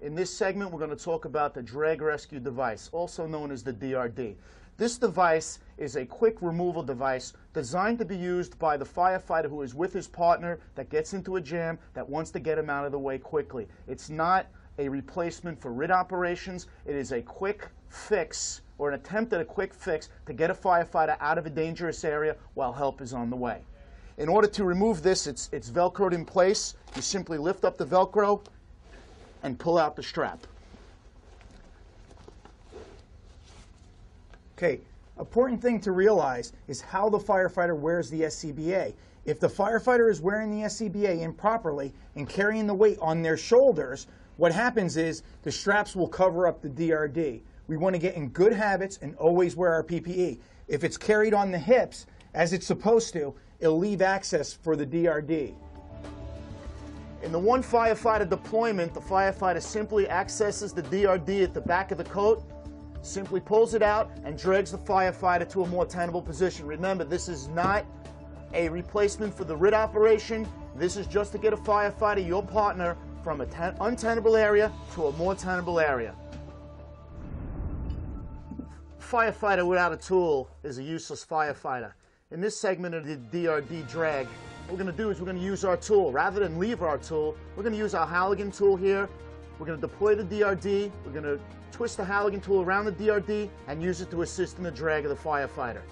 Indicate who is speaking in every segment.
Speaker 1: In this segment, we're going to talk about the drag rescue device, also known as the DRD. This device is a quick removal device designed to be used by the firefighter who is with his partner that gets into a jam that wants to get him out of the way quickly. It's not a replacement for RIT operations. It is a quick fix, or an attempt at a quick fix to get a firefighter out of a dangerous area while help is on the way. In order to remove this, it's Velcroed in place. You simply lift up the Velcro and pull out the strap.
Speaker 2: Okay, important thing to realize is how the firefighter wears the SCBA. If the firefighter is wearing the SCBA improperly and carrying the weight on their shoulders, what happens is the straps will cover up the DRD. We want to get in good habits and always wear our PPE. If it's carried on the hips, as it's supposed to, it'll leave access for the DRD.
Speaker 1: In the one firefighter deployment, the firefighter simply accesses the DRD at the back of the coat, simply pulls it out, and drags the firefighter to a more tenable position. Remember, this is not a replacement for the RIT operation. This is just to get a firefighter, your partner, from an untenable area to a more tenable area. Firefighter without a tool is a useless firefighter. In this segment of the DRD drag, what we're going to do is we're going to use our tool. Rather than leave our tool, we're going to use our Halogen tool here. We're going to deploy the DRD. We're going to twist the Halogen tool around the DRD and use it to assist in the drag of the firefighter.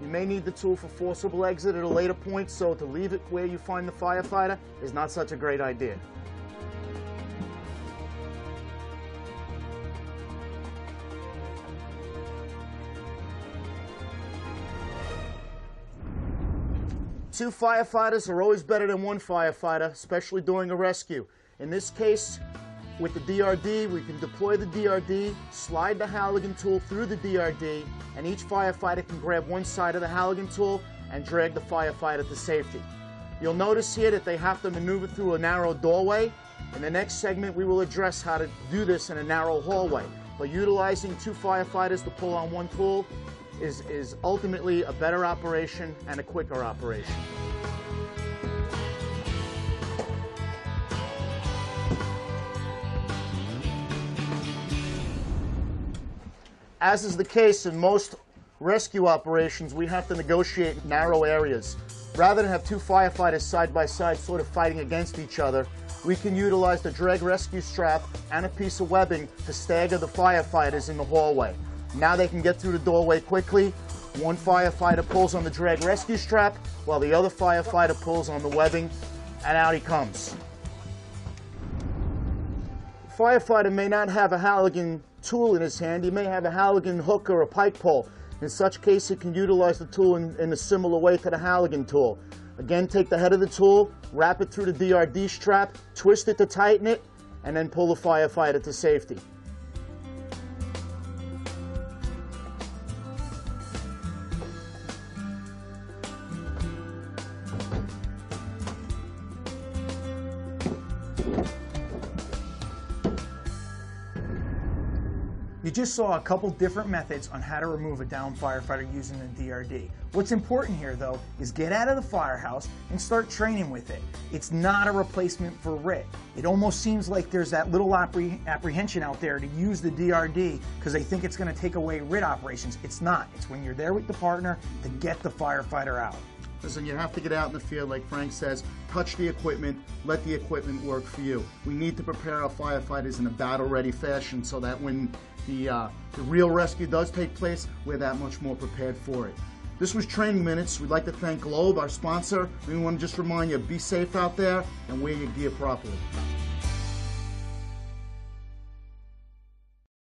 Speaker 1: You may need the tool for forcible exit at a later point, so to leave it where you find the firefighter is not such a great idea. Two firefighters are always better than one firefighter, especially during a rescue. In this case, with the DRD, we can deploy the DRD, slide the Halogen tool through the DRD, and each firefighter can grab one side of the Halogen tool and drag the firefighter to safety. You'll notice here that they have to maneuver through a narrow doorway. In the next segment, we will address how to do this in a narrow hallway. But utilizing two firefighters to pull on one tool is ultimately a better operation and a quicker operation. As is the case in most rescue operations, we have to negotiate narrow areas. Rather than have two firefighters side by side sort of fighting against each other, we can utilize the drag rescue strap and a piece of webbing to stagger the firefighters in the hallway. Now they can get through the doorway quickly. One firefighter pulls on the drag rescue strap while the other firefighter pulls on the webbing, and out he comes. The firefighter may not have a Halogen tool in his hand. He may have a Halogen hook or a pike pole. In such case, he can utilize the tool in a similar way to the Halogen tool. Again, take the head of the tool, wrap it through the DRD strap, twist it to tighten it, and then pull the firefighter to safety.
Speaker 2: You just saw a couple different methods on how to remove a downed firefighter using the DRD. What's important here, though, is get out of the firehouse and start training with it. It's not a replacement for RIT. It almost seems like there's that little apprehension out there to use the DRD because they think it's going to take away RIT operations. It's not. It's when you're there with the partner to get the firefighter out.
Speaker 1: Listen, you have to get out in the field, like Frank says, touch the equipment, let the equipment work for you. We need to prepare our firefighters in a battle-ready fashion so that when the real rescue does take place, we're that much more prepared for it. This was Training Minutes. We'd like to thank Globe, our sponsor. We want to just remind you, be safe out there and wear your gear properly.